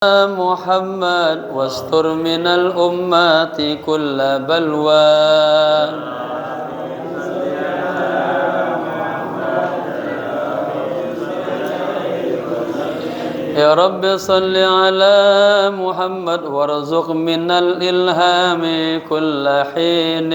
محمد واستر من الأمة كل بلوى يا رب صل على محمد وارزق من الإلهام كل حين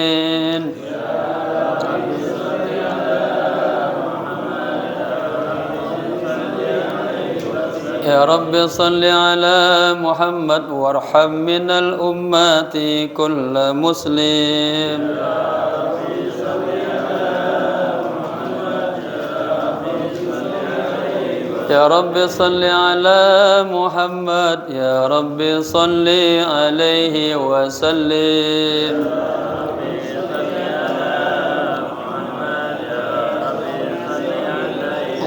يا رب صل على محمد وارحم من الأمة كل مسلم يا رب صل على محمد يا رب صل عليه وسلم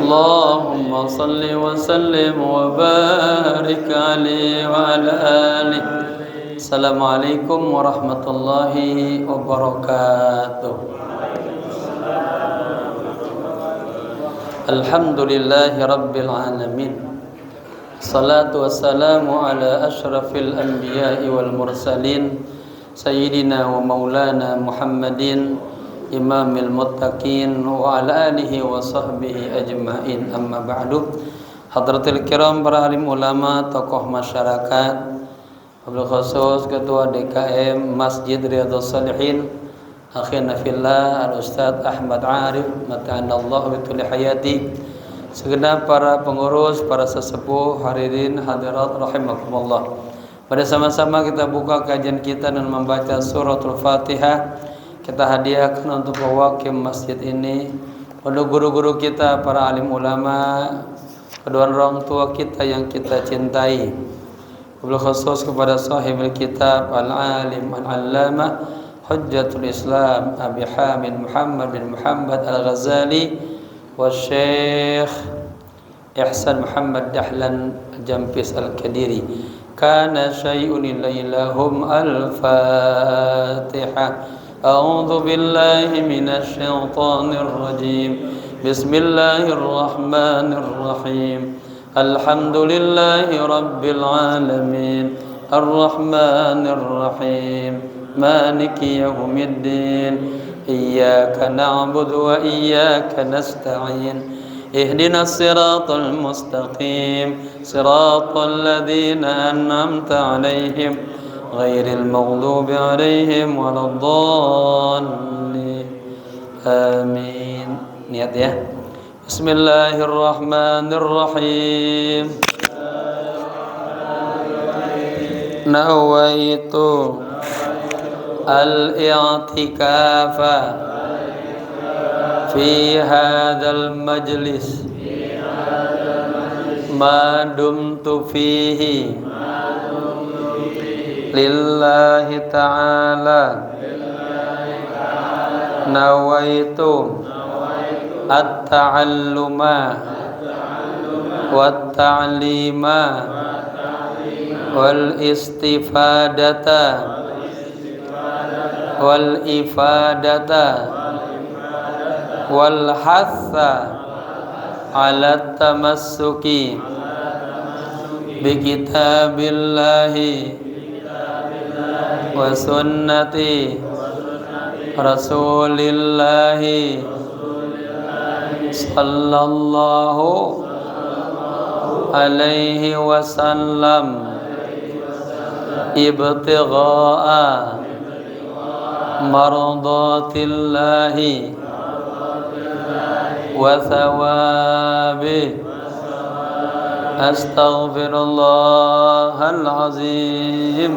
اللهم صل وسلم وبارك عليه وعلى آله. Assalamualaikum warahmatullahi wabarakatuh. Alhamdulillahi rabbil alamin. Salatu wassalamu ala ashrafil anbiya'i wal mursalin sayyidina wa maulana Muhammadin imamil muttaqin wa ala alihi wa sahbihi ajma'in, amma ba'du. Hadratil kiram, para alim ulama, tokoh masyarakat, wabil khusus ketua DKM Masjid Riyadhus Shalihin, akhina fillah al-Ustadz Ahmad Arif mata'anallahu bituli hayati, segenap para pengurus, para sesepuh, hadirin hadirat rahimakumullah. Pada sama-sama kita buka kajian kita dan membaca suratul Fatihah. Kita hadiahkan untuk pewakim masjid ini, untuk guru-guru kita, para alim ulama, kedua orang tua kita yang kita cintai. Wabil khusus kepada sahibul kitab al-alim al-allamah Hujjatul Islam Abi Hamid Muhammad bin Muhammad Al-Ghazali wa Syekh Ihsan Muhammad Dahlan Jampis Al-Kadiri. Kana syai'un ilailahum al-Fatihah. A'udzu billahi minasy syaithanir rajim. Bismillahirrahmanirrahim. Alhamdulillahi rabbil alamin. Arrahmanir rahim. Maliki yaumiddin. Iyyaka na'budu wa iyyaka nasta'in. Ihdinas siratal mustaqim. Siratal ladzina an'amta 'alaihim ghairil maghdubi 'alaihim waladdallin. Amin. Niat ya. Bismillahirrahmanirrahim. Nawaitu al-i'tikafa fi hadzal majlis ma dumtu fihi lillahi ta'ala. Nawaitu at-ta'alluma wat-ta'lima wal istifadata wal ifadata wal hatha ala tamassuki bi kitabillahi wa sunnati rasulillahi sallallahu alaihi wasallam ibtigha'a mardatillahi wa thawabi. Astaghfirullahal azim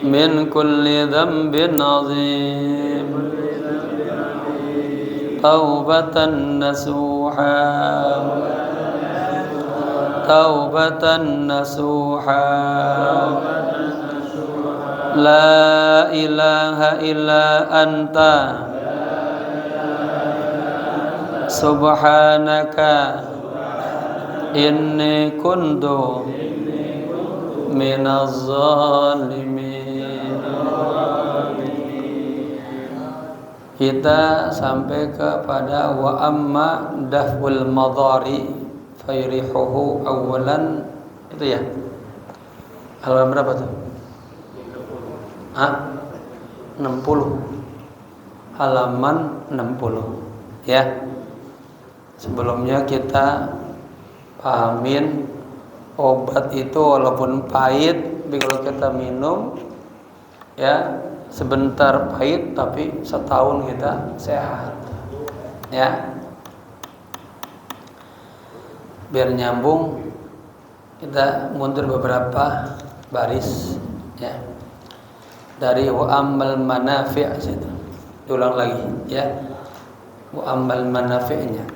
min kulli dhanbin azim. Taubatan nasuha, taubatan nasuha. La ilaha illa anta subhanaka inni kuntu minaz zalimin. Kita sampai kepada wa amma daful madari fayrihuhu awalan, itu ya. Halaman berapa tuh? 60. Halaman 60 ya. Sebelumnya kita pahamin obat itu walaupun pahit, tapi kalau kita minum ya sebentar pahit tapi setahun kita sehat ya. Biar nyambung kita mundur beberapa baris ya. Dari wa ammal manafi' situ. Diulang lagi ya. Wa ammal manafi'nya.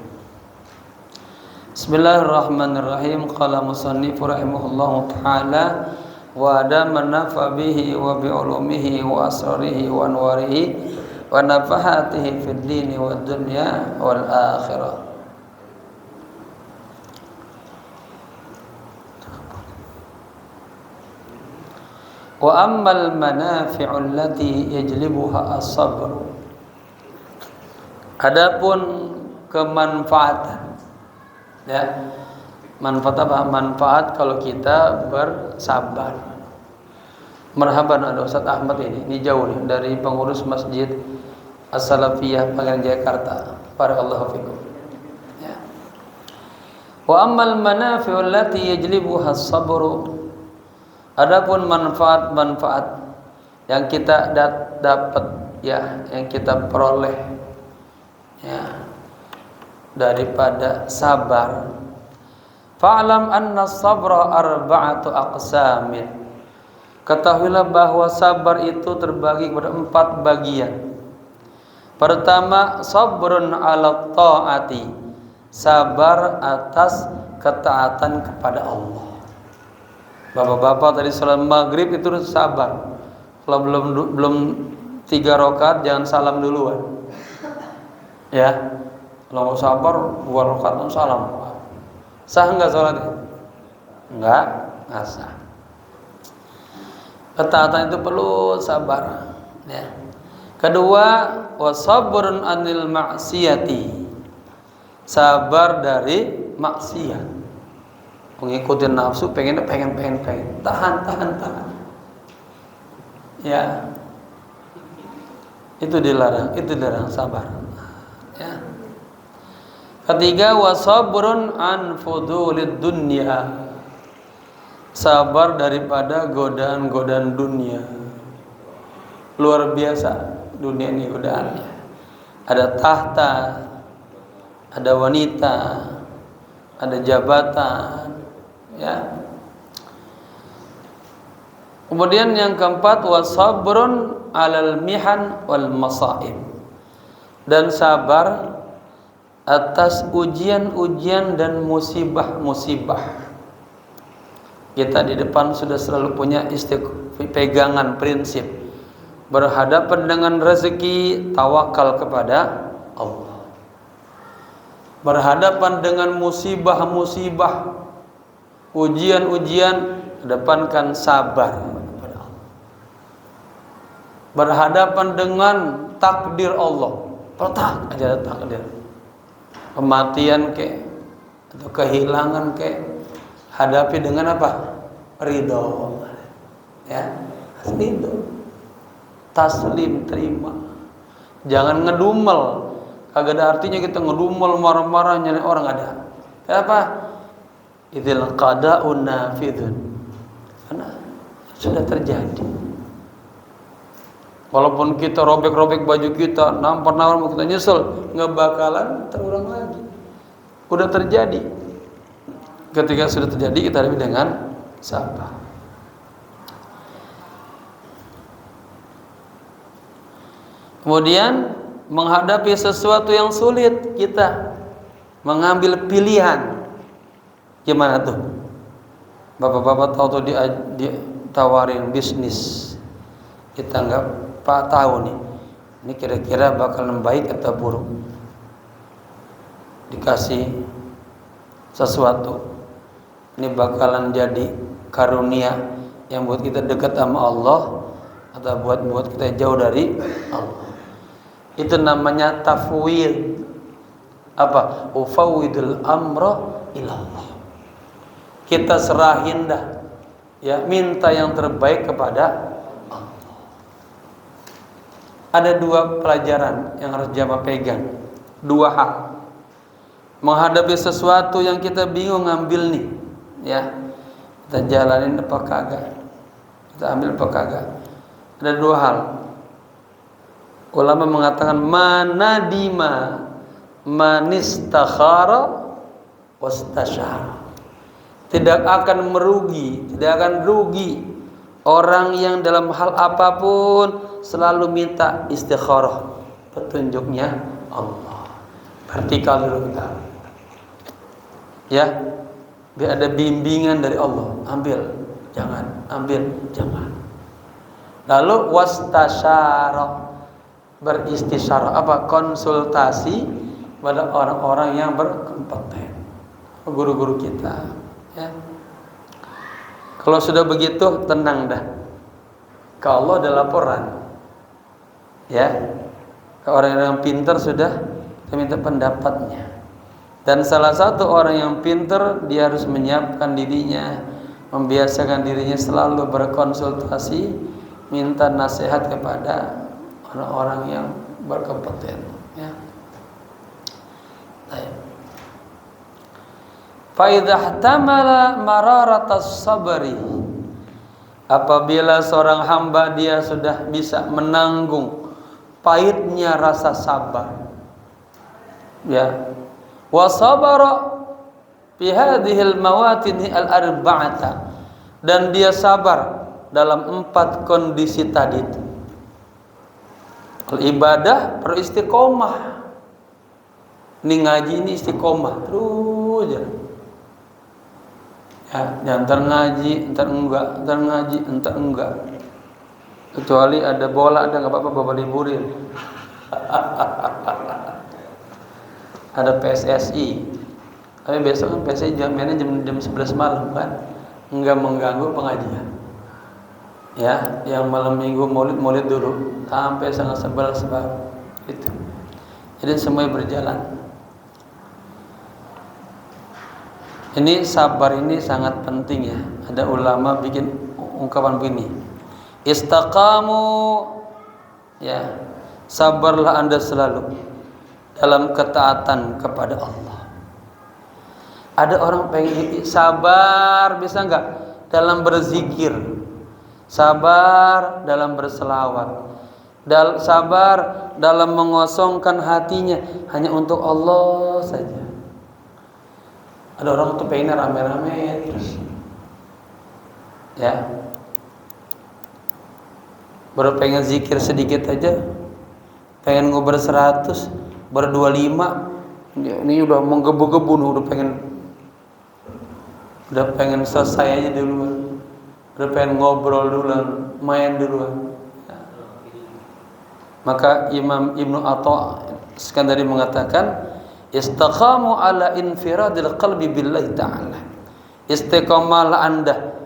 Bismillahirrahmanirrahim. Qala musannif rahimahullahu taala wa ada manafa bihi wa bi ulumihi wa asrarihi wa anwarihi wa nafahatihi fid dini wad dunya wal akhirah. Wa ammal manafi'u allati yajlibuha as-sabr. Adapun kemanfaatan ya. Manfaat apa? Manfaat kalau kita bersabar. Marhaban ada Ustaz Ahmad ini jauh nih dari pengurus Masjid As-Salafiyah Pangeran Jakarta. Barakallahu fikum. Ya. Wa ammal manafi'u allati yajlibuha as-sabr. Adapun manfaat-manfaat yang kita dapat ya, yang kita peroleh ya daripada sabar. Fa'lam anna sabra arba'atu aqsamin. Ketahuilah bahwa sabar itu terbagi kepada 4 bagian. Pertama, sabrun 'ala ta'ati. Sabar atas ketaatan kepada Allah. Bapak-bapak tadi salat maghrib itu sabar. Kalau belum 3 rakaat jangan salam duluan. Ya. Kalau mau sabar 2 rakaat langsung salam. Sah enggak salatnya? Enggak sah. Ketaatan itu perlu sabar. Ya. Kedua, wasabrun anil ma'siyati. Sabar dari maksiat. Mengikuti nafsu, pengen. Tahan. Ya. Itu dilarang sabar. Ya. Ketiga, wasabrun an fudulid dunya. Sabar daripada godaan-godaan dunia. Luar biasa dunia ini godaannya. Ada tahta, ada wanita, ada jabatan, ya. Kemudian yang keempat, wasabrun alal mihan wal masaib. Dan sabar atas ujian-ujian dan musibah-musibah. Kita di depan sudah selalu punya pegangan prinsip. Berhadapan dengan rezeki, tawakal kepada Allah. Berhadapan dengan musibah-musibah, ujian-ujian, kedepankan sabar kepada Allah. Berhadapan dengan takdir Allah, letak aja takdir. Kematian atau kehilangan hadapi dengan apa? Ridho. Ya, ridho. Taslim, terima. Jangan ngedumel. Kagak ada artinya kita ngedumel, marah-marah, nyari orang ada. Kenapa? Idzal qada'un nafidun. Karena sudah terjadi. Walaupun kita robek-robek baju kita, nampar-nampar kita nyesel, nggak bakalan terulang lagi. Udah terjadi. Ketika sudah terjadi, kita hadapi dengan sabar. Kemudian menghadapi sesuatu yang sulit, kita mengambil pilihan. Gimana tuh? Bapak-bapak tahu tuh ditawarin bisnis. Kita nggak tahu nih, ini kira-kira bakalan baik atau buruk. Dikasih sesuatu, ini bakalan jadi karunia yang buat kita dekat sama Allah atau buat kita jauh dari Allah. Itu namanya tafwid. Apa? Ufawwidul amra ila Allah. kita serahin dah, ya, minta yang terbaik kepada Allah. Ada dua pelajaran yang harus jamaah pegang, dua hal. Menghadapi sesuatu yang kita bingung ngambil nih, ya, kita jalanin apa kagak, kita ambil apa kagak. Ada dua hal. Ulama mengatakan manadima manistakhara wastasyara. Tidak akan merugi, tidak akan rugi orang yang dalam hal apapun selalu minta istikharah, petunjuknya Allah. Vertikal dulu kita, ya, biar ada bimbingan dari Allah. Ambil, jangan, ambil, jangan. Lalu wastasyara, beristisyarah, apa? Konsultasi pada orang-orang yang berkompeten, guru-guru kita, ya. Kalau sudah begitu tenang dah, ke Allah ada laporan, ya. Ke orang yang pintar sudah kita minta pendapatnya. Dan salah satu orang yang pintar, dia harus menyiapkan dirinya, membiasakan dirinya selalu berkonsultasi, minta nasihat kepada orang-orang yang berkompeten, ya. Baik. Fa idza ihtamala mararatas sabri, apabila seorang hamba dia sudah bisa menanggung pahitnya rasa sabar, ya, wa sabara fi hadhil mawatin al-arba'ata, dan dia sabar dalam 4 kondisi tadi itu. Ibadah perlu istiqomah. Ini ngaji ini istiqomah terus ya. Ya, jangan ngaji, entar enggak, entar ngaji, entar enggak. Kecuali ada bola, ada enggak apa-apa, bapak liburin. Ada PSSI. Tapi besok kan PSSI mainnya jam 11 malam kan. Enggak mengganggu pengajian. Ya, yang malam minggu maulid dulu sampai sangat sebal itu. Jadi semuanya berjalan. Ini sabar ini sangat penting ya. Ada ulama bikin ungkapan begini. Istaqamu, ya, sabarlah Anda selalu dalam ketaatan kepada Allah. Ada orang pengen sabar, bisa enggak dalam berzikir, sabar dalam berselawat, sabar dalam mengosongkan hatinya hanya untuk Allah saja. Ada orang tuh pengennya rame-rame terus, ya, baru pengen zikir sedikit aja, pengen ngobrol 100, baru 25, ini udah menggebu-gebu, udah pengen selesai aja duluan, udah pengen ngobrol duluan, main duluan. Maka Imam Ibnu Atha Skandari mengatakan, istaqamu ala infiradil qalbi billahi ta'ala. Istiqomahlah Anda,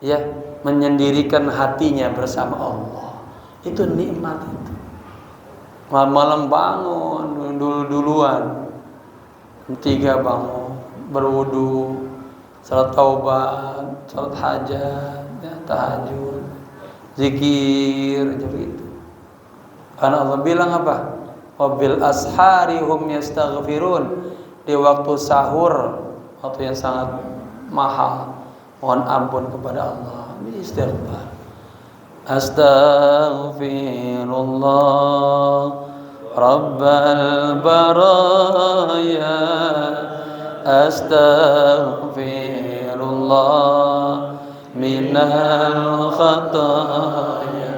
ya, menyendirikan hatinya bersama Allah. Itu nikmat itu. Malam bangun duluan, 3 bangun, berwudu, salat taubat, salat hajat, ya, tahajud, zikir, begitu. Karena Allah bilang apa? Wabil ashari hum yastaghfirun, di waktu sahur, waktu yang sangat mahal, mohon ampun kepada Allah, istighfar. Astaghfirullah Rabbal baraya, astaghfirullah minal khataya,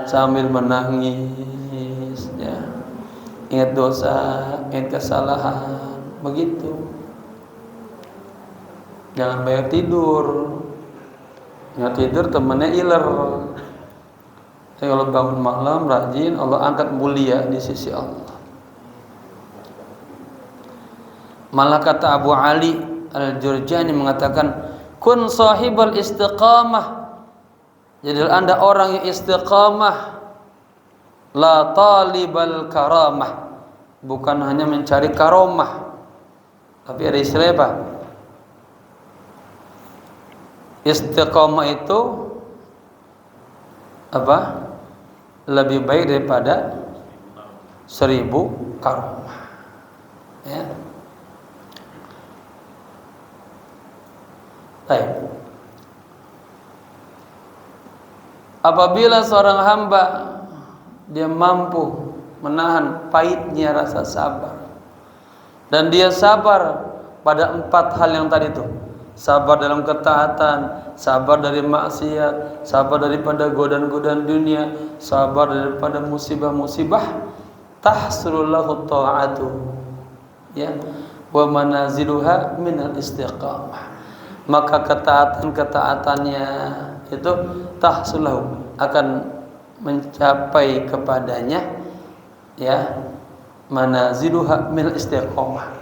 sambil menangis, ya. Ingat dosa, ingat kesalahan, begitu. Jangan banyak tidur. Jangan tidur temennya iler. Tapi kalau bangun malam rajin, Allah angkat mulia di sisi Allah. Malah kata Abu Ali Al-Jurjani mengatakan, kun sahibal istiqamah. Jadi Anda orang yang istiqamah, la talibal karamah, bukan hanya mencari karomah, tapi ada istilah apa? Istiqomah itu apa? Lebih baik daripada 1000 karomah. Ya. Baik. Apabila seorang hamba dia mampu menahan pahitnya rasa sabar, dan dia sabar pada 4 hal yang tadi itu, sabar dalam ketaatan, sabar dari maksiat, sabar daripada godaan-godaan dunia, sabar daripada musibah-musibah, tahsulullahu ta'atu, ya, wa manaziluha minal istiqamah. Maka ketaatan-ketaatannya itu tahsulahu, akan mencapai kepadanya, ya, manaziluha minal istiqamah,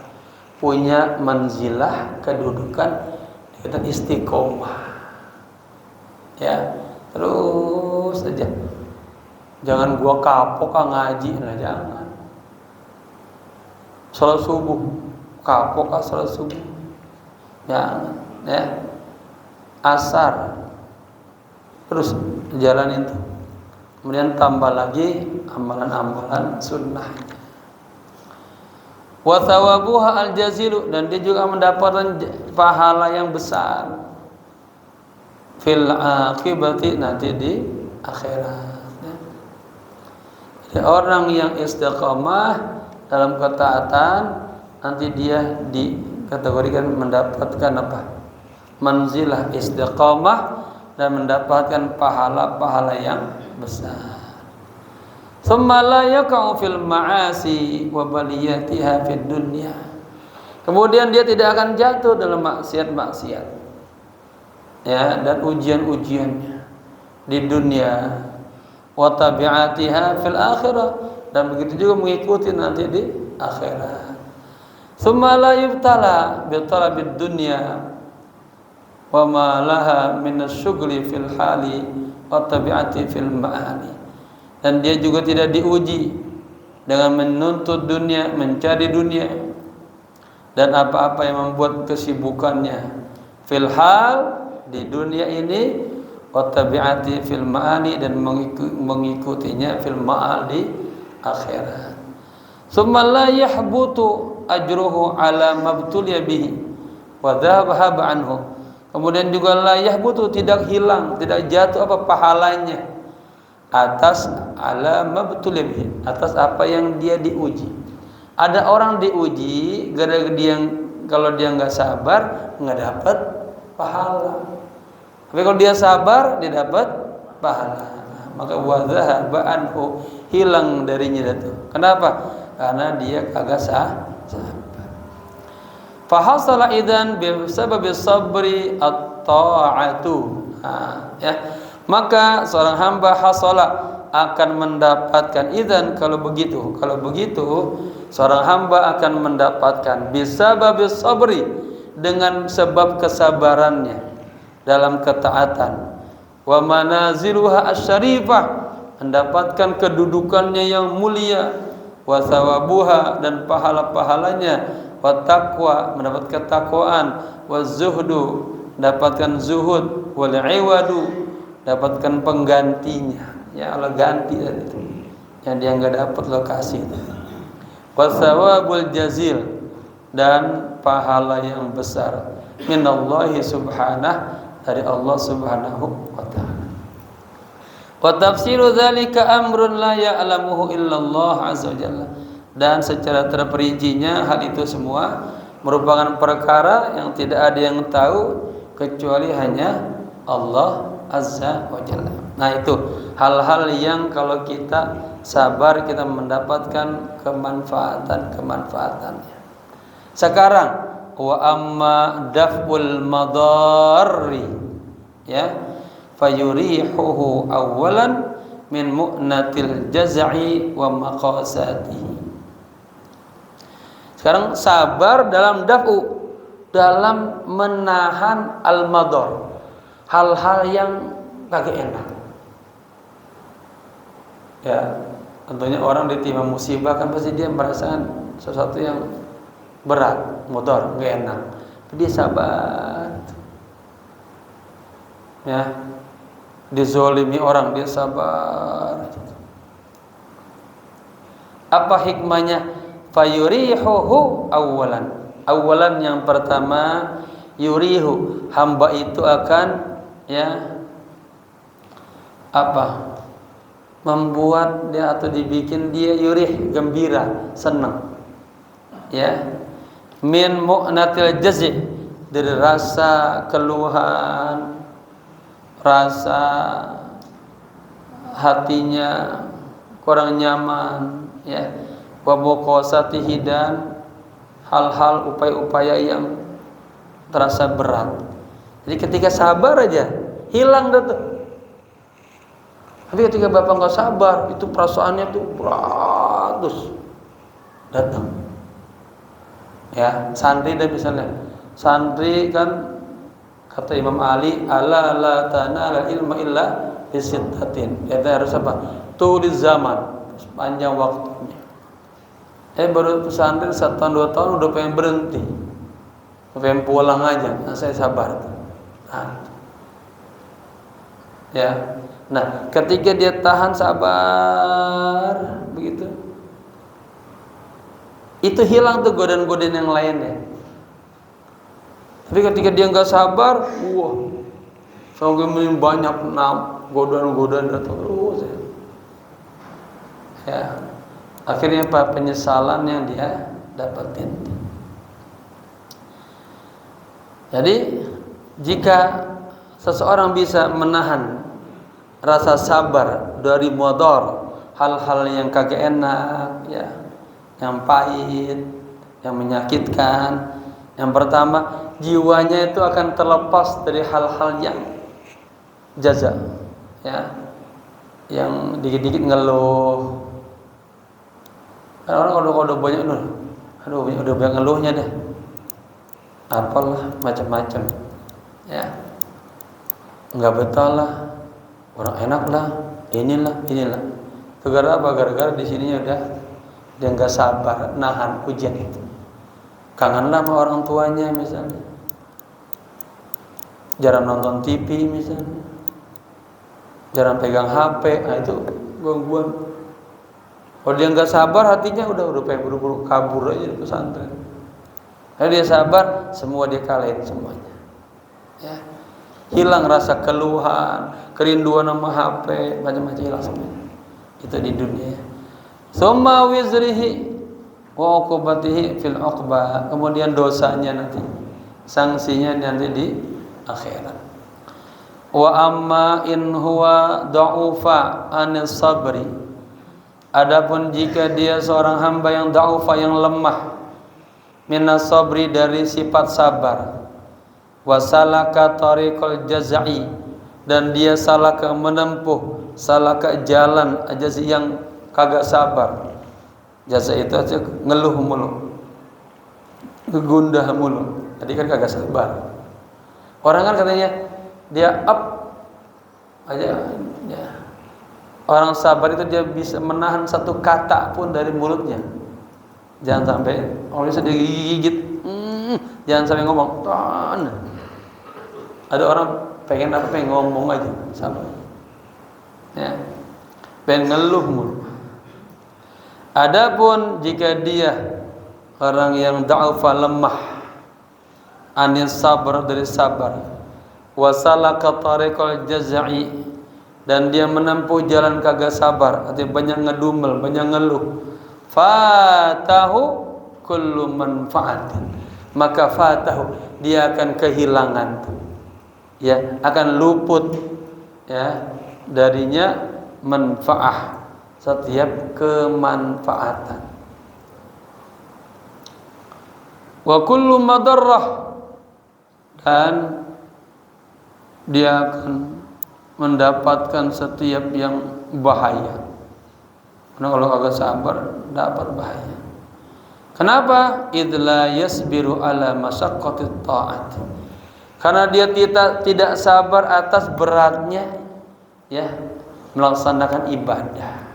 punya manzilah, kedudukan dan istiqomah. Ya, terus saja. Jangan gua kapok ngaji, nah jangan. Salat subuh, kapok salat subuh. Jangan, ya. Asar. Terus jalan itu. Kemudian tambah lagi amalan-amalan sunnah. Wa thawabuha al-jazilu, dan dia juga mendapatkan pahala yang besar fil akhirati, nanti di akhirat. Jadi orang yang istiqamah dalam ketaatan, nanti dia dikategorikan mendapatkan apa? Manzilah istiqamah, dan mendapatkan pahala-pahala yang besar. Tsumma la yaqa'u fil ma'asi wa baliyatiha fid dunya. Kemudian dia tidak akan jatuh dalam maksiat-maksiat, ya, dan ujian-ujiannya di dunia, wa tabi'atiha fil akhirah, dan begitu juga mengikuti nanti di akhirat. Tsumma la yubtala bi talabid dunya wa ma laha min asy-syughli fil hali wa tabi'ati fil ma'ani. Dan dia juga tidak diuji dengan menuntut dunia, mencari dunia, dan apa-apa yang membuat kesibukannya fil hal, di dunia ini, wa tabi'ati fil ma'ani, dan mengikutinya fil ma'al, di akhirat. Tsumma la yahbutu ajruhu ala mabtuliya bihi wa dhahaba anhu. Kemudian juga la yahbutu, tidak hilang, tidak jatuh apa pahalanya atas ala mabtuliya bihi, atas apa yang dia diuji. Ada orang diuji gara-gara dia, kalau dia nggak sabar nggak dapat pahala. Tapi kalau dia sabar, dia dapat pahala. Maka wadhahaba anhu, hilang darinya itu. Kenapa? Karena dia kagak sabar. Fahasala idzan bi sababi sabri at-ta'atu. Ya. Maka seorang hamba hasala, akan mendapatkan idzan, kalau begitu seorang hamba akan mendapatkan bisababis sabri, dengan sebab kesabarannya dalam ketaatan, wa manaziluha asyarifah, mendapatkan kedudukannya yang mulia, wa thawabuha, dan pahala-pahalanya, wa taqwa, mendapat ketakwaan, wa zuhdu, mendapatkan zuhud, wal iwadu, dapatkan penggantinya. Ya Allah ganti dari itu yang dia nggak dapat lokasi. Wasawabul jazil, dan pahala yang besar minallahi subhanah, dari Allah subhanahu wa ta'ala. Wa tafsiru dzalika amrun la ya'lamuhu illallah azza wajalla, dan secara terperincinya hal itu semua merupakan perkara yang tidak ada yang tahu kecuali hanya Allah azza wajalla. Nah, itu hal-hal yang kalau kita sabar, kita mendapatkan kemanfaatannya. Sekarang wa amma daf'ul madarri, ya, fayurihuhu awwalan min mu'natil jaz'i wa maqasatihi. Sekarang sabar dalam daf'u, dalam menahan al-madar, hal-hal yang kagak enak. Ya, tentunya orang ditimpa musibah kan pasti dia merasakan sesuatu yang berat, mudhar, enggak enak. Tapi dia sabar. Ya, dizolimi orang dia sabar. Apa hikmahnya? Fayurihuhu awalan yang pertama, yurihu, hamba itu akan membuat dia atau dibikin dia yurih, gembira, senang. Min mu'natil jazi, dari rasa keluhan, rasa hatinya kurang nyaman, wa muqasatihi, dan hal-hal upaya-upaya yang terasa berat. Jadi ketika sabar aja hilang dah tuh. Tapi ketika bapak nggak sabar, itu perasaannya tuh berat terus datang. Santri dah misalnya, santri kan kata Imam Ali, ala la tanala ilma illa bisittatin. Kita harus apa? Tulis zaman, panjang waktunya. Baru pesantren 1 tahun 2 tahun udah pengen berhenti, pengen pulang aja. Saya sabar. Nah, ketika dia tahan sabar begitu, itu hilang tuh godaan-godaan yang lainnya. Tapi ketika dia nggak sabar, sampai banyak godaan-godaan datang terus. Akhirnya penyesalan yang dia dapatin. Jadi jika seseorang bisa menahan rasa sabar dari modor, hal-hal yang kagak enak, yang pahit, yang menyakitkan, yang pertama, jiwanya itu akan terlepas dari hal-hal yang jaza, yang dikit-dikit ngeluh. Orang udah banyak udah banyak ngeluhnya deh, apalah macam-macam, nggak betah lah, orang enak lah, inilah. Gara-gara apa? Gara-gara di sininya udah dia nggak sabar nahan ujian itu. Kangen lah sama orang tuanya misalnya, jarang nonton TV misalnya, jarang pegang HP, itu gangguan. Kalau dia nggak sabar, hatinya udah pengen buru-buru kabur aja di pesantren. Kalau dia sabar, semua dia kalahin semuanya. Hilang rasa keluhan, kerinduan sama HP, macam-macam hilang semua. Itu di dunia. Summa wizrihi wa uqubatihi fil uqbah. Kemudian dosanya nanti, sanksinya nanti di akhirat. Wa amma in huwa da'ufa anis sabri. Adapun jika dia seorang hamba yang da'ufa, yang lemah, minas sabri, dari sifat sabar, wasalaka tariqal jazai, dan dia salah ke menempuh, salah ke jalan aja yang kagak sabar. Jaza itu aja ngeluh mulu, ngegundah mulu, jadi kan kagak sabar. Orang kan katanya dia up aja, orang sabar itu dia bisa menahan satu kata pun dari mulutnya. Jangan sampai orang bisa digigit, jangan sampai ngomong. Ada orang pengen ngomong aja, sabar. Pengen ngeluh mulu. Adapun jika dia orang yang da'afa, lemah, anis sabar, dari sabar, wasalaka tariqal jazai, dan dia menempuh jalan kagak sabar, artinya banyak ngedumel, banyak ngeluh, fatahu kullu manfaatin, maka fatahu, dia akan kehilangan, akan luput darinya manfaah, setiap kemanfaatan. Wa kullu madarrah, dan dia akan mendapatkan setiap yang bahaya. Karena kalau kagak sabar dapat bahaya. Kenapa? Idla yasbiru ala masyaqqatit ta'at. Karena dia tidak sabar atas beratnya melaksanakan ibadah.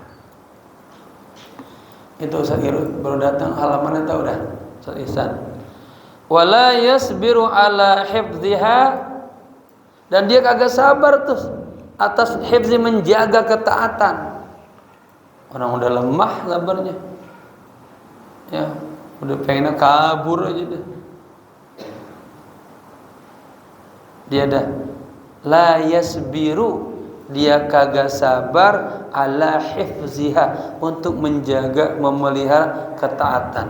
Itu Ustaz Irul baru datang, halamannya tahu dah Ustaz Ihsan. Wala yasbiru ala hifdhiha Dan dia kagak sabar tuh atas hifzi menjaga ketaatan. Orang udah lemah sabarnya. Ya, udah pengen kabur aja deh. Dia dah la yasbiru, dia kagak sabar ala hifziha, untuk menjaga memelihara ketaatan.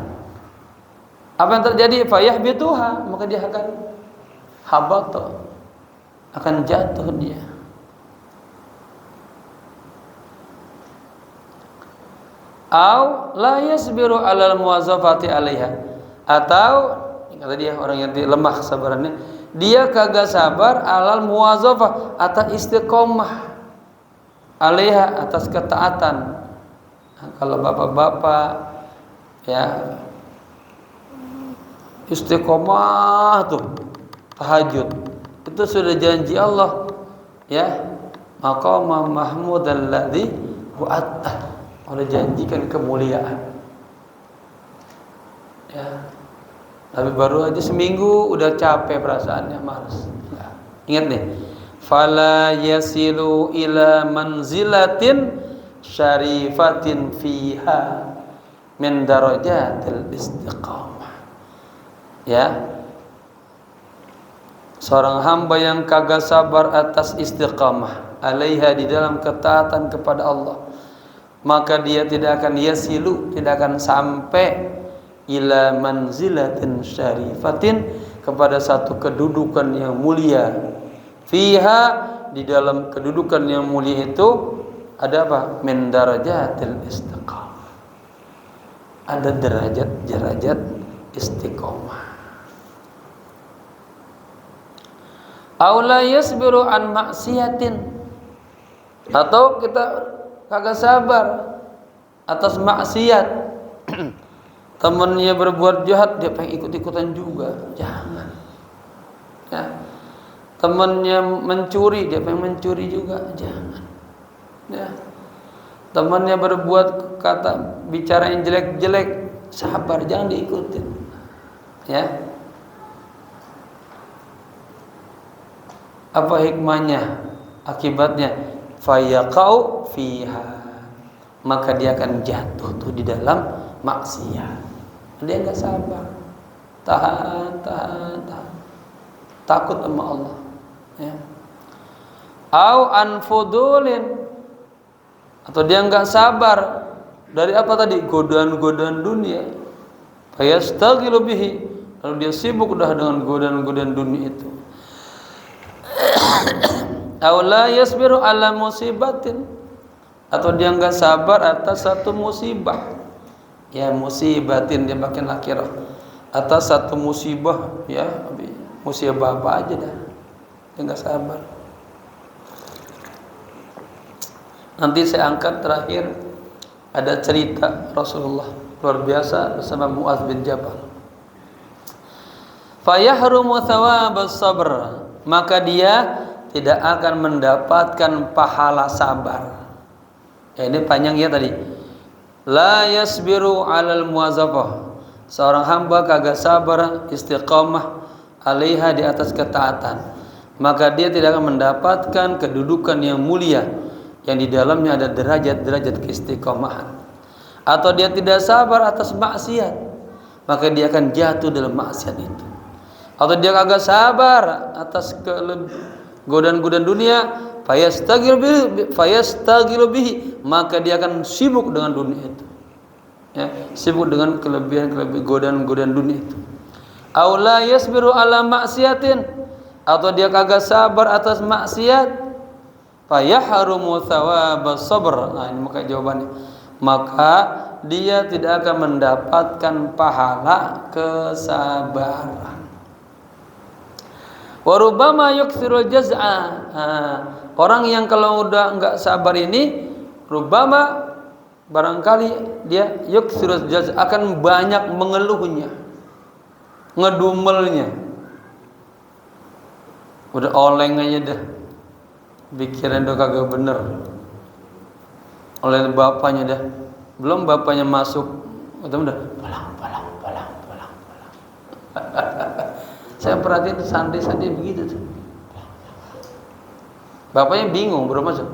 Apa yang terjadi? Fayahbituha, maka dia akan habata, akan jatuh dia. Au la yasbiru alal muwazafati alaiha, atau kata dia orang yang lemah kesabarannya, dia kagak sabar alal muwazafah, atas istiqomah, alaiha, atas ketaatan. Nah, kalau bapak-bapak ya istiqomah tuh tahajud, itu sudah janji Allah ya, maqama mahmudan ladzi wa'atta, Allah janjikan kemuliaan ya. Tapi baru aja seminggu udah capek perasaannya, malas ya. Ingat nih, fala yasilu ila manzilatin syarifatin fiha min darajatil istiqamah ya. Seorang hamba yang kagak sabar atas istiqamah alaiha, di dalam ketaatan kepada Allah, maka dia tidak akan yasilu, tidak akan sampai ila manzilatin syarifatin, kepada satu kedudukan yang mulia, fiha, di dalam kedudukan yang mulia itu ada apa? Min darajatil istiqamah, ada derajat istiqomah. Aula yasbiru an maksiatin, atau kita kagak sabar atas maksiat. Temannya berbuat jahat, dia pengen ikut-ikutan juga, jangan ya. Temannya mencuri, dia pengen mencuri juga, jangan ya. Temannya berbuat kata bicara yang jelek-jelek, sabar, jangan diikutin ya. Apa hikmahnya? Akibatnya fayaqau fiha, maka dia akan jatuh tuh di dalam maksiat. Dia enggak sabar, tahan, takut sama Allah ya. Au anfudulin, atau dia enggak sabar dari apa tadi? Godaan-godaan dunia. Fayastaghilu bihi, lalu dia sibuk udah dengan godaan-godaan dunia itu. Aw la yasbiru ala musibatin, atau dia enggak sabar atas satu musibah ya. Musibatin, dia makin akhirah, atas satu musibah ya, musibah apa aja dah, dia enggak sabar. Nanti saya angkat terakhir, ada cerita Rasulullah luar biasa bersama Mu'adz bin Jabal. Fayahrumu thawabas sabr, maka dia tidak akan mendapatkan pahala sabar ya. Ini panjang ya tadi. La yasbiru alal muwazafah, seorang hamba kagak sabar istiqamah alaiha, di atas ketaatan, maka dia tidak akan mendapatkan kedudukan yang mulia, yang di dalamnya ada derajat-derajat keistiqomahan. Atau dia tidak sabar atas maksiat, maka dia akan jatuh dalam maksiat itu. Atau dia kagak sabar atas godaan-godaan dunia, fayastaghilu bihi, maka dia akan sibuk dengan dunia itu ya, sibuk dengan kelebihan-kelebihan godaan-godaan dunia itu. Aw la yasbiru ala maksiatin, atau dia kagak sabar atas maksiat, fayahrumu thawabas sabr. Nah, ini maka jawabannya, maka dia tidak akan mendapatkan pahala kesabaran. Warubama yukthirul jaz'a, orang yang kalau udah enggak sabar ini, rubama, barangkali dia yukthirul jaz'a, akan banyak mengeluhnya, ngedumelnya. Udah oleng aja dah, pikiran udah kagak bener, oleh bapaknya dah, belum bapaknya masuk, udah palang. Saya perhatiin santri-santri begitu tuh. Bapaknya bingung, baru masuk.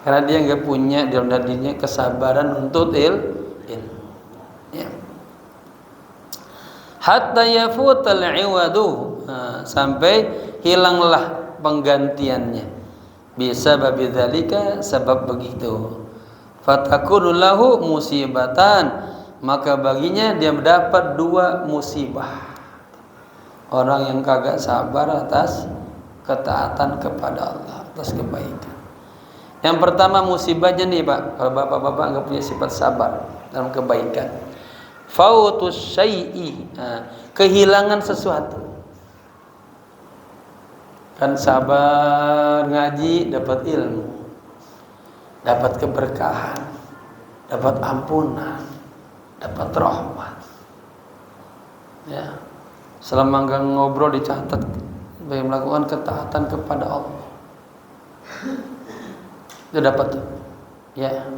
Karena dia nggak punya dalam dirinya kesabaran untuk ilmu. Ya. Hatta yafutal iwadu, sampai hilanglah penggantiannya. Bisa babi dzalika, sebab begitu. Fatakunu lahu musibatan, maka baginya dia mendapat dua musibah. Orang yang kagak sabar atas ketaatan kepada Allah, atas kebaikan. Yang pertama musibahnya nih Pak, kalau bapak-bapak nggak punya sifat sabar dalam kebaikan, fautus syai'i, kehilangan sesuatu. Kan sabar ngaji dapat ilmu, dapat keberkahan, dapat ampunan, dapat rahmat. Ya, selama nggak ngobrol dicatat, bagi melakukan ketaatan kepada Allah. Itu dapat, ya,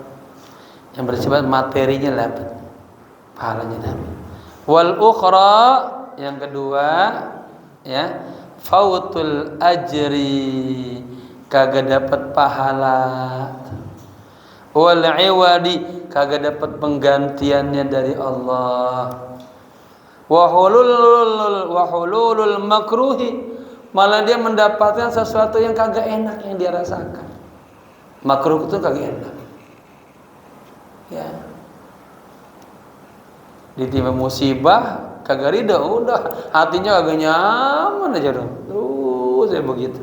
yang bersifat materinya dapat, pahalanya dapat. Wal ukhra, yang kedua, ya, fautul ajri, kagak dapat pahala. Wal iwadi, kagak dapat penggantiannya dari Allah. Wa hululul makruhi, malah dia mendapatkan sesuatu yang kagak enak yang dia rasakan. Makruh itu kagak enak. Ya. Ditimpa musibah kagak ridho, udah hatinya kagak nyaman aja dong. Terus ya begitu.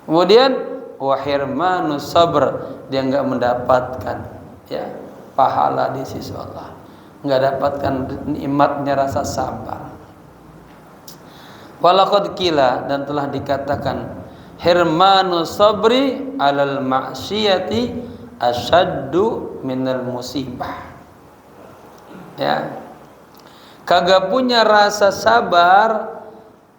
Kemudian wa hirmanus sabr, dia enggak mendapatkan, ya, pahala di sisi Allah. Enggak dapatkan nikmatnya rasa sabar. Walaqad qila, dan telah dikatakan, hirmanus sabri alal ma'siyati asyaddu minal musibah. Ya, kagak punya rasa sabar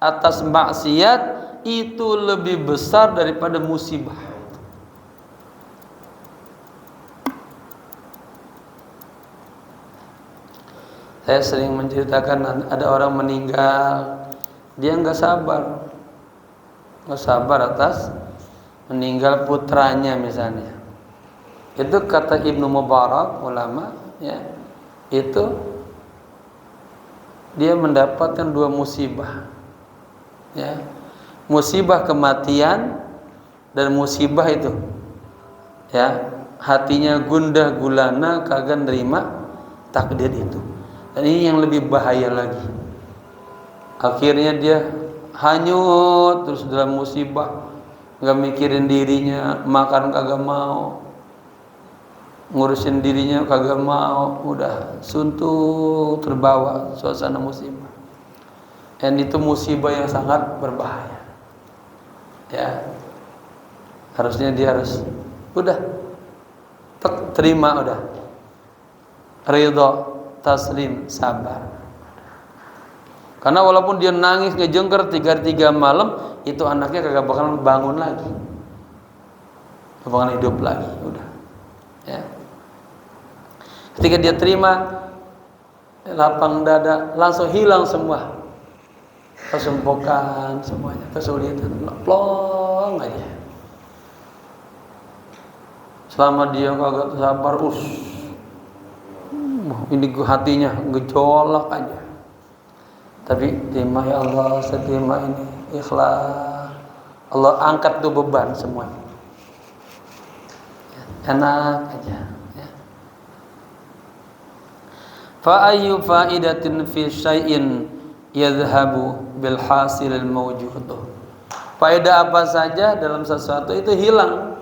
atas maksiat itu lebih besar daripada musibah. Saya sering menceritakan ada orang meninggal, dia nggak sabar atas meninggal putranya misalnya. Itu kata Ibnu Mubarak, ulama, ya, itu dia mendapatkan dua musibah, ya, musibah kematian dan musibah itu, ya, hatinya gundah gulana kagak nerima takdir itu. Dan ini yang lebih bahaya lagi, akhirnya dia hanyut terus dalam musibah, nggak mikirin dirinya, makan kagak mau, ngurusin dirinya kagak mau, udah suntuk terbawa suasana musibah. Dan itu musibah yang sangat berbahaya. Ya, harusnya dia harus udah terima, udah ridho, taslim, sabar. Karena walaupun dia nangis ngejengker 3 malam, itu anaknya kagak bakalan bangun lagi, kagak bakalan hidup lagi, udah. Ya. Ketika dia terima, lapang dada, langsung hilang semua kesumpukan, semuanya kesulitan, plong aja. Selama dia kagak sabar, ini hatinya gejolak aja. Tapi terima ya Allah, saya terima ini, ikhlas. Allah angkat tuh beban semuanya, enak aja. Fa ayyu faidatin fi syai'in yadhhabu bil hasilil mawjud. Faedah apa saja dalam sesuatu itu hilang,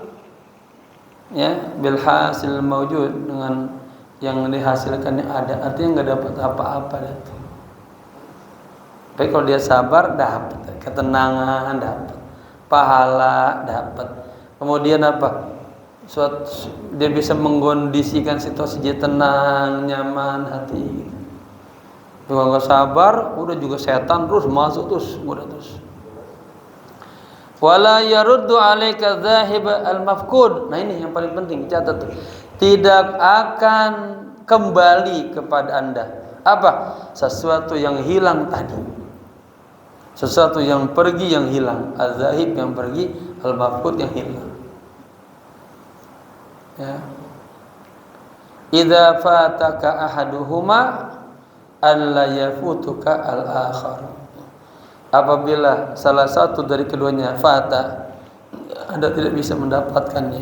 ya, bil hasil mawjud, dengan yang dihasilkan yang ada, artinya nggak dapat apa-apa itu. Tapi kalau dia sabar, dapat ketenangan, dapat pahala, dapat. Kemudian apa? Dia bisa mengkondisikan situasi dia tenang, nyaman hati. Kalau nggak sabar, udah juga setan terus masuk terus, udah terus. Wala yaruddu alaika dzahib al-mafqud. Nah ini yang paling penting, catat tuh. Tidak akan kembali kepada Anda Apa? Sesuatu yang hilang tadi. Sesuatu yang pergi yang hilang. Az-zahib yang pergi, al-mafqud yang hilang. Ya. Idza fataka ahaduhuma alla yafutuka al-akhar. Apabila salah satu dari keduanya fata, Anda tidak bisa mendapatkannya,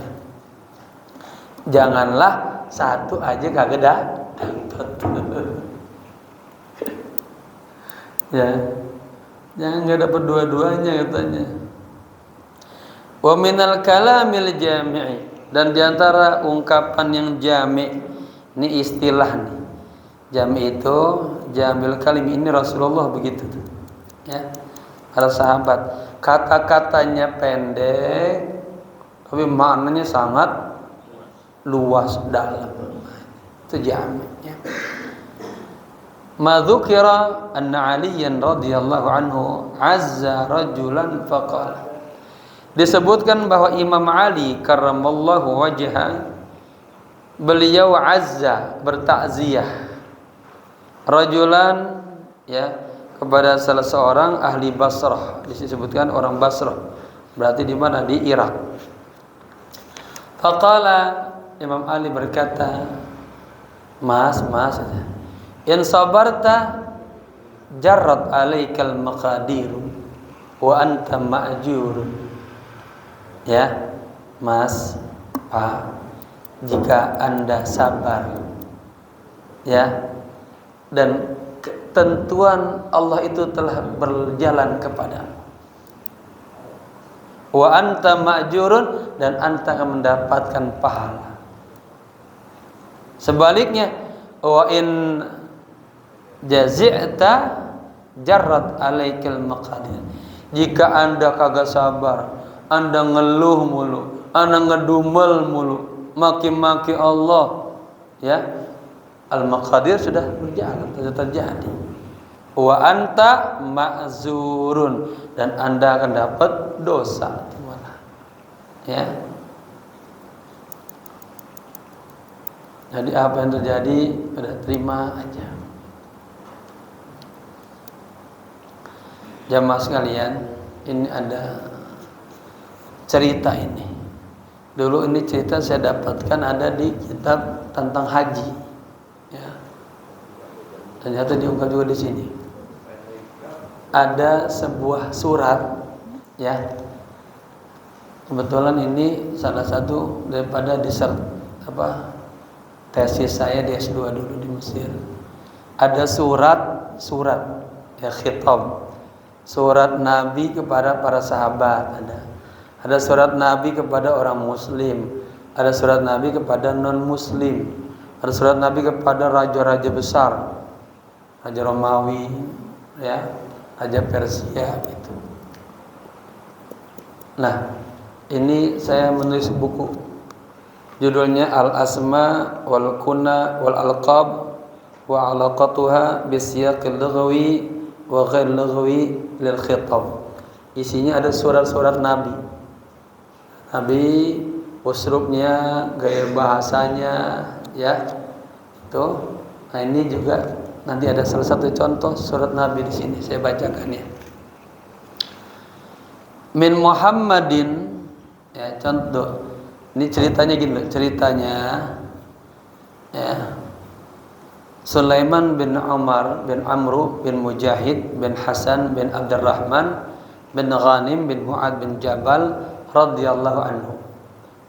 janganlah satu aja kagak dapat. Ya, jangan nggak dapat dua-duanya katanya. Wa minal kalamil jami'i, dan diantara ungkapan yang jami', ini istilah nih. Jami' itu jamil kalim, ini Rasulullah begitu tuh. Ya, para sahabat, kata-katanya pendek tapi maknanya sangat luas dalam. Itu jami', ya. Ma dzukira anna Aliyan radhiyallahu anhu azza rajulan faqala. Disebutkan bahwa Imam Ali karramallahu wajhah, beliau azza, bertakziah, rajulan, ya, kepada salah seorang ahli Basrah. Disebutkan orang Basrah, berarti di mana? Di Irak. Faqala, Imam Ali berkata, mas, in sabarta jarrat alaikal maqadir wa anta ma'jurun. Ya, Mas, Pak, jika Anda sabar, ya, dan ketentuan Allah itu telah berjalan kepadamu, wa anta ma'jurun, dan Anda akan mendapatkan pahala. Sebaliknya, wa in jazi'ta jarrat alaikal maqadir. Jika Anda kagak sabar, Anda ngeluh mulu, Anda ngedumel mulu, maki-maki Allah, ya, al-maqadir sudah berjalan, sudah terjadi. Wa anta ma'zurun, dan Anda akan dapat dosa. Gimana? Ya. Jadi apa yang terjadi, udah terima aja. Jamaah sekalian, ini ada cerita ini. Dulu ini cerita saya dapatkan ada di kitab tentang haji. Ya. Ternyata diungkap juga di sini. Ada sebuah surat, ya. Kebetulan ini salah satu daripada tesis saya di S2 dulu di Mesir. Ada surat ya, khitab. Surat Nabi kepada para sahabat ada surat Nabi kepada orang muslim, ada surat Nabi kepada non muslim, ada surat Nabi kepada raja-raja besar, Raja Romawi, ya, Raja Persia itu. Nah, ini saya menulis buku, judulnya Al-Asma wal Kuna wal Alqab wa alaqatuha bisiyaqil lughawi wa ghair lughawi lil khitab. Isinya ada surat-surat Nabi, uslubnya, gaya bahasanya, ya, itu. Nah, ini juga nanti ada salah satu contoh surat Nabi di sini, saya bacakan ya. Min Muhammadin, ya, contoh. Ini ceritanya gini, ya. Sulaiman bin Umar bin Amru bin Mujahid bin Hasan bin Abdurrahman bin Ghanim bin Mu'ad bin Jabal radhiyallahu anhu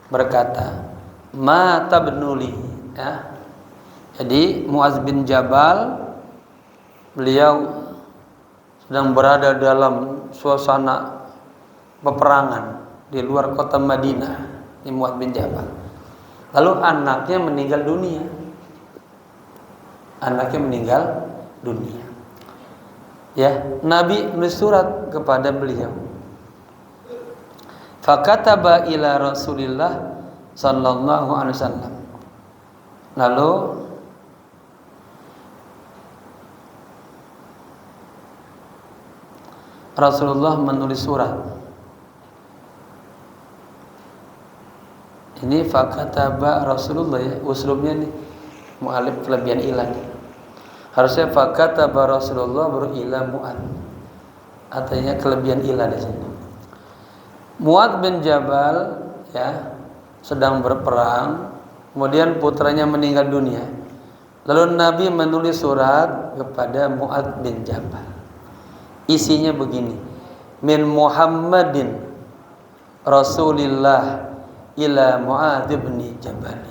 berkata, ma tabnuli, ya. Jadi Mu'adz bin Jabal, beliau sedang berada dalam suasana peperangan di luar kota Madinah, di Mu'adz bin Jabal. Lalu anaknya meninggal dunia. Ya, Nabi menulis surat kepada beliau. Fakataba ila Rasulillah sallallahu alaihi wasallam. Lalu Rasulullah menulis surat. Ini fakataba Rasulullah, ya, uslubnya nih mu'alif kelebihan ilan. Harusnya fakataba Rasulullah baru ila Mu'ad. Artinya kelebihan ila di sini. Mu'ad bin Jabal ya sedang berperang, kemudian putranya meninggal dunia. Lalu Nabi menulis surat kepada Mu'ad bin Jabal. Isinya begini: Min Muhammadin Rasulillah ila Mu'ad bin Jabal.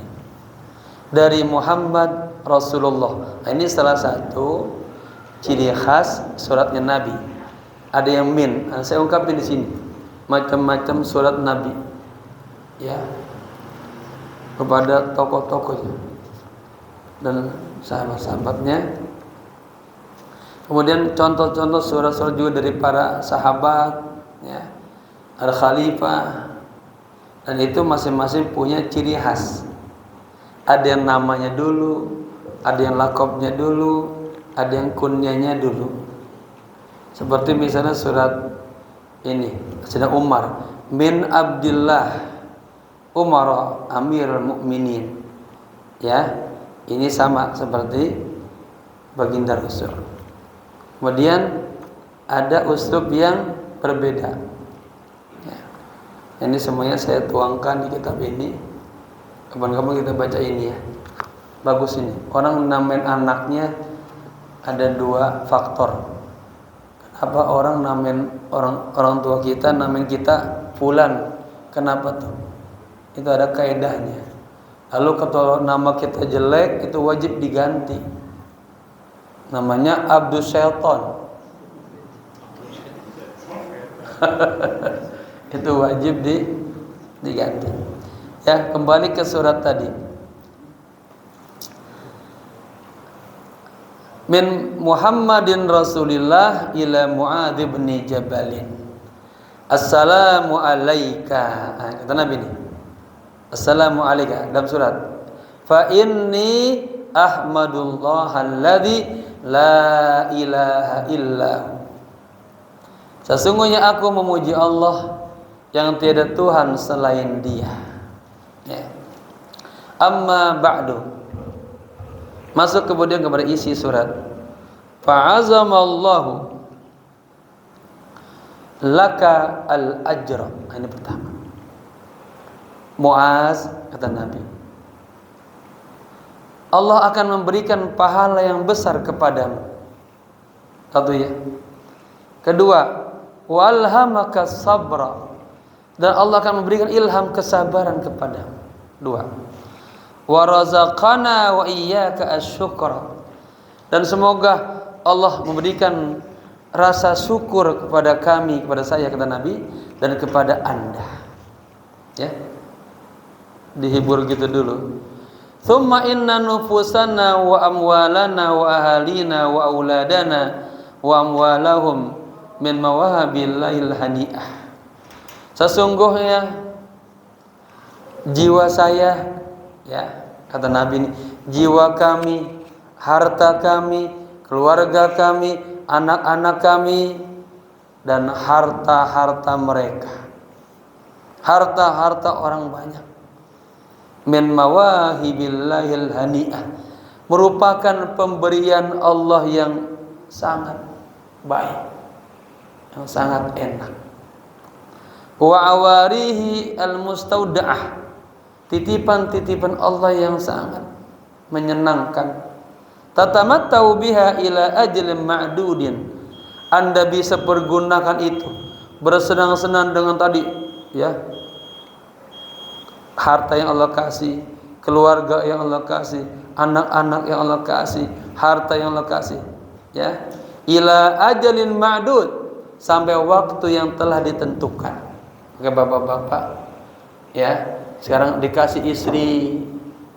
Dari Muhammad Rasulullah. Nah, ini salah satu ciri khas suratnya Nabi. Ada yang min. Nah, saya ungkapin di sini. Macam-macam surat Nabi. Ya. Kepada tokoh-tokohnya dan sahabat-sahabatnya. Kemudian contoh-contoh surat-surat juga dari para sahabat, ya. Ada khalifah. Dan itu masing-masing punya ciri khas. Ada yang namanya dulu, ada yang lakopnya dulu, ada yang kunyanya dulu. Seperti misalnya surat ini, Sayyidina Umar, min Abdillah Umar Amirul Mukminin. Ya, ini sama seperti baginda Rasul. Kemudian ada uslub yang berbeda. Ya. Ini semuanya saya tuangkan di kitab ini. Kapan-kapan kita baca ini ya. Bagus ini. Orang namain anaknya ada dua faktor. Kenapa orang namain orang tua kita namain kita fulan? Kenapa tuh? Itu ada kaidahnya. Lalu kalau nama kita jelek itu wajib diganti. Namanya Abdul Syaiton. Itu wajib diganti. Ya, kembali ke surat tadi. Min Muhammadin Rasulillah ila Mu'ad bin Jabalin. Assalamu alayka. Kata Nabi ini. Assalamu alayka dalam surat. Fa inni ahmadullah alladzi la ilaha illahu. Sesungguhnya aku memuji Allah yang tiada Tuhan selain Dia. Ya. Amma ba'du. Masuk kemudian kepada isi surat. Fa'azamallahu laka al-ajra. Ini pertama. Muaz kata Nabi, Allah akan memberikan pahala yang besar kepadamu. Satu ya. Kedua, walhamaka sabra. Dan Allah akan memberikan ilham kesabaran kepadamu. Dua. Wa razaqana wa iyyaka asyukra. Dan semoga Allah memberikan rasa syukur kepada kami, kepada saya kata Nabi, dan kepada Anda. Ya. Dihibur gitu dulu. Thumma inna nufusana wa amwalana wa ahalina wa auladana wa amwalahum min mawahabil hani'ah. Sesungguhnya jiwa saya, ya kata Nabi ini, jiwa kami, harta kami, keluarga kami, anak-anak kami, dan harta-harta mereka, harta-harta orang banyak, min mawahibillahil hani'ah, merupakan pemberian Allah yang sangat baik, yang sangat enak. Wa awarihi al-mustauda'ah, titipan-titipan Allah yang sangat menyenangkan. Tatamattau biha ila ajlin ma'dudin. Anda bisa pergunakan itu, bersenang-senang dengan tadi, ya, harta yang Allah kasih, keluarga yang Allah kasih, anak-anak yang Allah kasih, harta yang Allah kasih, ya, ila ajalin ma'dud, sampai waktu yang telah ditentukan. Oke bapak-bapak, ya, sekarang dikasih istri,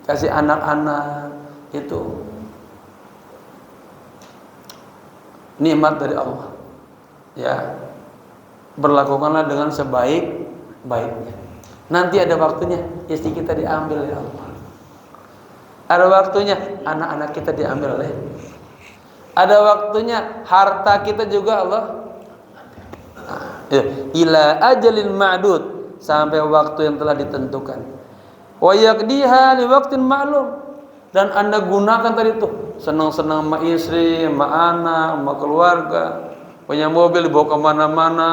kasih anak-anak, itu nikmat dari Allah. Ya, berlakukanlah dengan sebaik-baiknya. Nanti ada waktunya istri kita diambil oleh Allah. Ada waktunya anak-anak kita diambil oleh. Ada waktunya harta kita juga Allah. Ila ajalin ma'dud, sampai waktu yang telah ditentukan. Wa yaqdiha li waqtin ma'lum, dan Anda gunakan tadi tuh senang-senang sama istri, sama anak, sama keluarga, punya mobil dibawa kemana-mana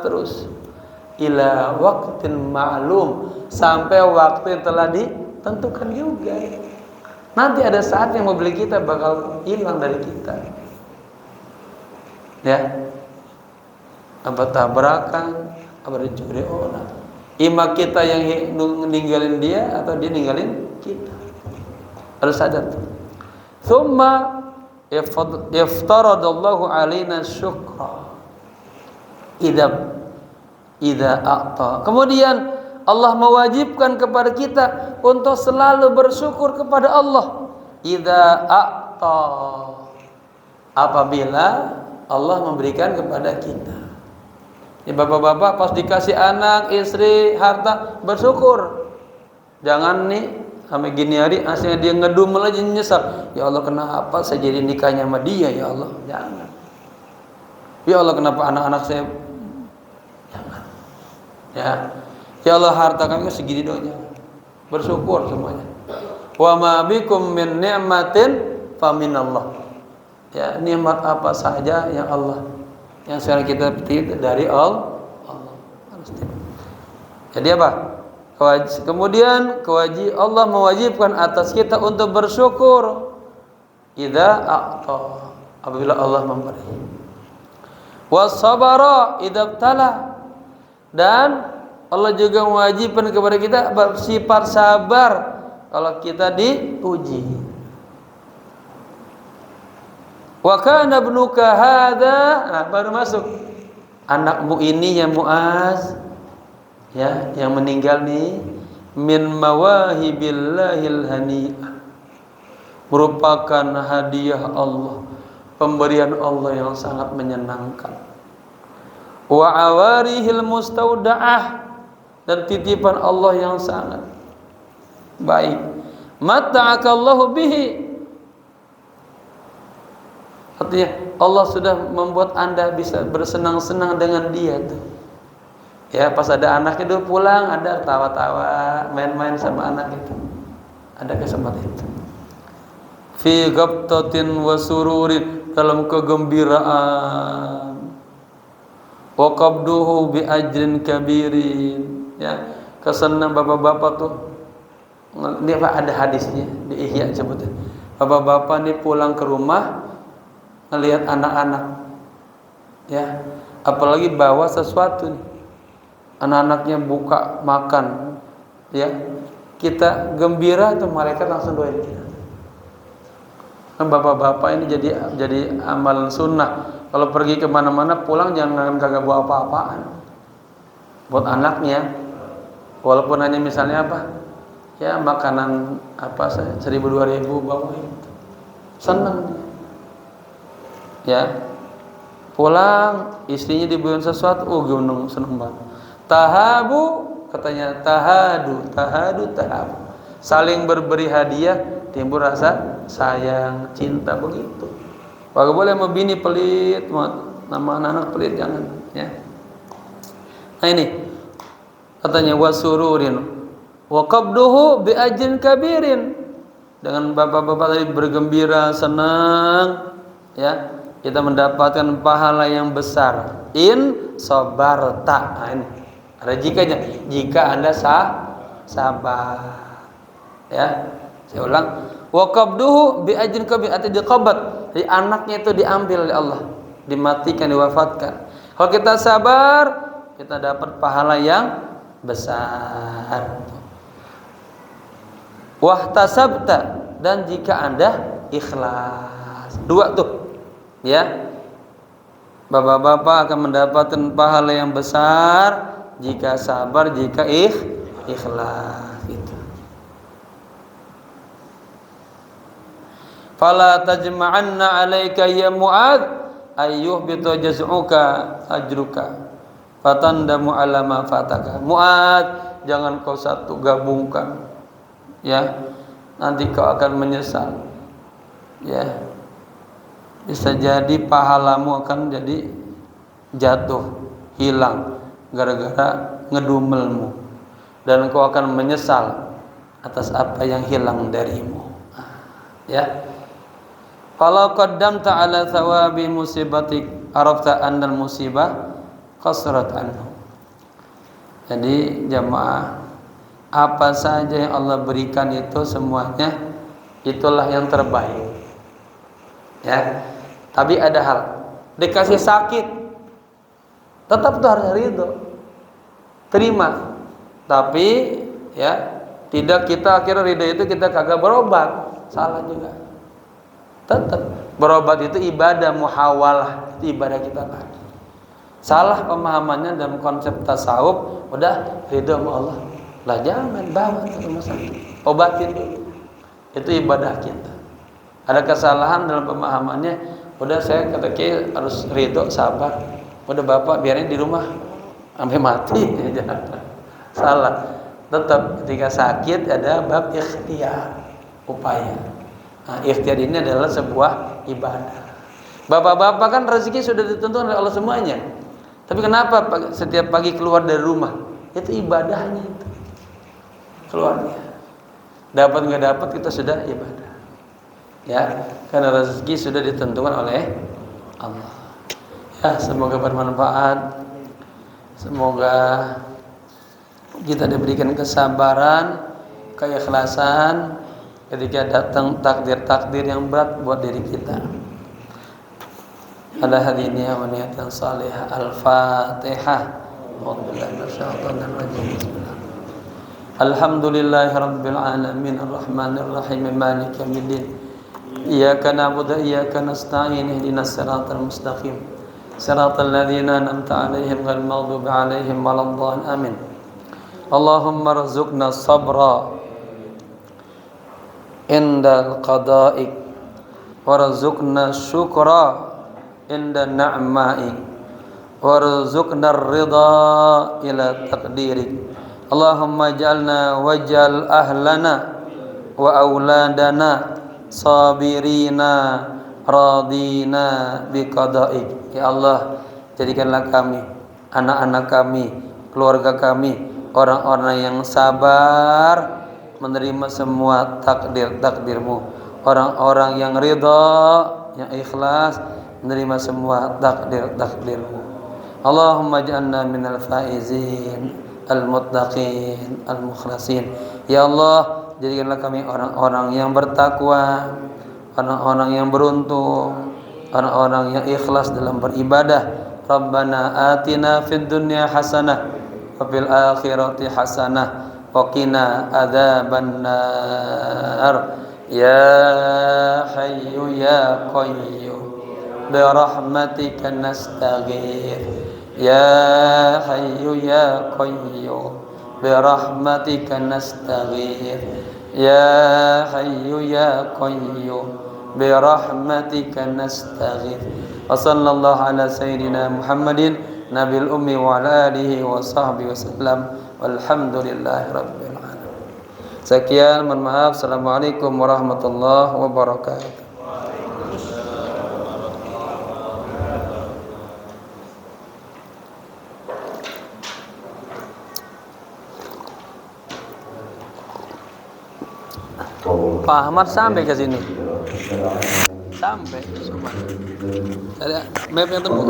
terus ila waktin ma'lum, sampai waktu yang telah ditentukan juga. Nanti ada saat yang mobil kita bakal hilang dari kita, ya, apa tabrakan, apa dicuri orang. Ima kita yang ninggalin dia atau dia ninggalin kita. Harus sadar. Thumma yaftaradallahu alaina syukra idza a'ta. Kemudian Allah mewajibkan kepada kita untuk selalu bersyukur kepada Allah. Idza a'ta, apabila Allah memberikan kepada kita. Ya bapak-bapak pas dikasih anak, istri, harta, bersyukur. Jangan nih sampai gini hari asalnya dia ngedumel aja nyesal. Ya Allah kenapa saya jadi nikahnya sama dia ya Allah? Jangan. Ya Allah kenapa anak-anak saya? Jangan. Ya Allah harta kami segini doang. Bersyukur semuanya. Wa ma bikum min ni'matin fa minallah. Ya, nikmat apa saja yang Allah yang sekarang kita petik dari Allah. Jadi apa? Kemudian Allah mewajibkan atas kita untuk bersyukur idza a'ta, apabila Allah memberi. Wasabara idza ibtala, dan Allah juga mewajibkan kepada kita bersifat sabar kalau kita diuji. Wa kana ibnuka hadza, nah, baru masuk anakmu ini ya Muaz, ya, yang meninggal nih, min mawahibillahil hani'ah, merupakan hadiah Allah, pemberian Allah yang sangat menyenangkan. Wa awarihil mustaudaah, dan titipan Allah yang sangat baik. Mata'akallahu bihi, artinya Allah sudah membuat Anda bisa bersenang-senang dengan dia tuh. Ya, pas ada anak itu pulang, ada tawa-tawa, main-main sama anak itu. Ada kesempatan itu. Fi ghabtatin wa sururin, dalam kegembiraan. Wa qabduhu bi ajrin kabirin. Ya, kesenang bapak-bapak tuh. Ini ada hadisnya di Ihya sebutnya. Bapak-bapak ini pulang ke rumah ngelihat anak-anak. Ya, apalagi bawa sesuatu nih. Anak-anaknya buka makan, ya, kita gembira tuh, malaikat langsung doain kita. Kan bapak-bapak ini jadi amal sunnah. Kalau pergi kemana-mana pulang jangan kagak bawa apa-apaan buat anaknya, walaupun hanya misalnya apa, ya makanan apa 1.000-2.000 bawa itu, senang dia. Ya, pulang istrinya dibeliin sesuatu, oh gunung seneng banget. Tahabu, katanya tahabu, saling berberi hadiah, timbul rasa sayang, cinta, begitu. Kalau boleh mau bini pelit, nama anak-anak pelit, jangan, ya. Nah ini katanya wasururin wa qabduhu bi ajrin kabirin, dengan bapak-bapak tadi bergembira, senang, ya, kita mendapatkan pahala yang besar. In sabarta, nah ini ada jikanya, jika Anda sabar, ya. Saya ulang, wa qabduhu bi ajrin kabir, atau diqabat, jadi anaknya itu diambil oleh Allah, dimatikan, diwafatkan. Kalau kita sabar, kita dapat pahala yang besar. Wahtasabta, dan jika Anda ikhlas, dua tuh, ya. Bapak-bapak akan mendapatkan pahala yang besar jika sabar, jika ikhlas itu. Fala tajma'anna 'alaika ya Mu'adz ayyuhbita jaz'uka ajruka fatandamu 'ala ma fataka. Mu'adz, jangan kau satu gabungkan, ya, nanti kau akan menyesal, ya. Bisa jadi pahalamu akan jadi jatuh, hilang gara-gara ngedumelmu, dan kau akan menyesal atas apa yang hilang darimu. Nah, Ya. Kalau qaddamta ala thawabi musibatik arafta annal musibah qasrat anhu. Jadi jamaah, apa saja yang Allah berikan itu semuanya itulah yang terbaik. Ya. Tapi ada hal, dikasih sakit tetap tuh harus ridho. Terima. Tapi ya, tidak kita akhirnya ridho itu kita kagak berobat. Salah juga. Tetap berobat itu ibadah muhawalah, itu ibadah kita lagi. Salah pemahamannya dalam konsep tasawuf, udah ridho sama Allah. Lah jangan bawa ke rumah sakit, obatin dulu. Itu ibadah kita. Ada kesalahan dalam pemahamannya, udah saya kata Ki harus ridho, sabar. Udah Bapak biarin di rumah sampai mati. Salah. Tetap ketika sakit ada bab ikhtiar, upaya. Nah, ikhtiar ini adalah sebuah ibadah. Bapak-bapak kan rezeki sudah ditentukan oleh Allah semuanya. Tapi kenapa setiap pagi keluar dari rumah? Itu ibadahnya itu. Keluarnya. Dapat nggak dapat kita sudah ibadah. Ya, karena rezeki sudah ditentukan oleh Allah. Ya, semoga bermanfaat. Semoga kita diberikan kesabaran, keikhlasan ketika datang takdir-takdir yang berat buat diri kita. Ala hadiniya wa niyatan salihah. Al-Fatihah. Alhamdulillahi rabbil alamin arrahmanir rahim maliki yaumiddin. Iyyaka na'budu wa iyyaka nasta'in ihdinas siratal mustaqim. Siratal ladzina an'amta 'alaihim ghairil maghdubi 'alaihim waladdallin. Amin. Allahumma rzuqna sabra indal qada'ik warzuqna syukra inda na'maik warzuqna ridha ila taqdirik. Allahumma ij'alna waj'al ahlana wa auladana sabirina radina biqada'ik. Ya Allah, jadikanlah kami, anak-anak kami, keluarga kami orang-orang yang sabar menerima semua takdir-takdir-Mu, orang-orang yang ridha, yang ikhlas menerima semua takdir-takdir-Mu. Allahumma ja'alna minal faizin al-muttaqin al-mukhlasin. Ya Allah, jadikanlah kami orang-orang yang bertakwa, orang-orang yang beruntung, orang-orang yang ikhlas dalam beribadah. Rabbana atina fid dunya hasanah wa fil akhirati hasanah wa qina adzabannar. Ya hayyu ya qayyum bi rahmatika nastaghith. Ya hayyu ya qayyum bi rahmatika nastaghith. Ya hayyu ya qayyum bi rahmatika nastaghith. Wa sallallahu ala sayyidina Muhammadin nabil ummi wa ala alihi wa sahbihi wasallam. Walhamdulillahi rabbil alamin. Sekian, mohon maaf. Assalamualaikum warahmatullahi wabarakatuh. Pak Ahmad sampai ke sini. Sampai semua. Ada map yang temu.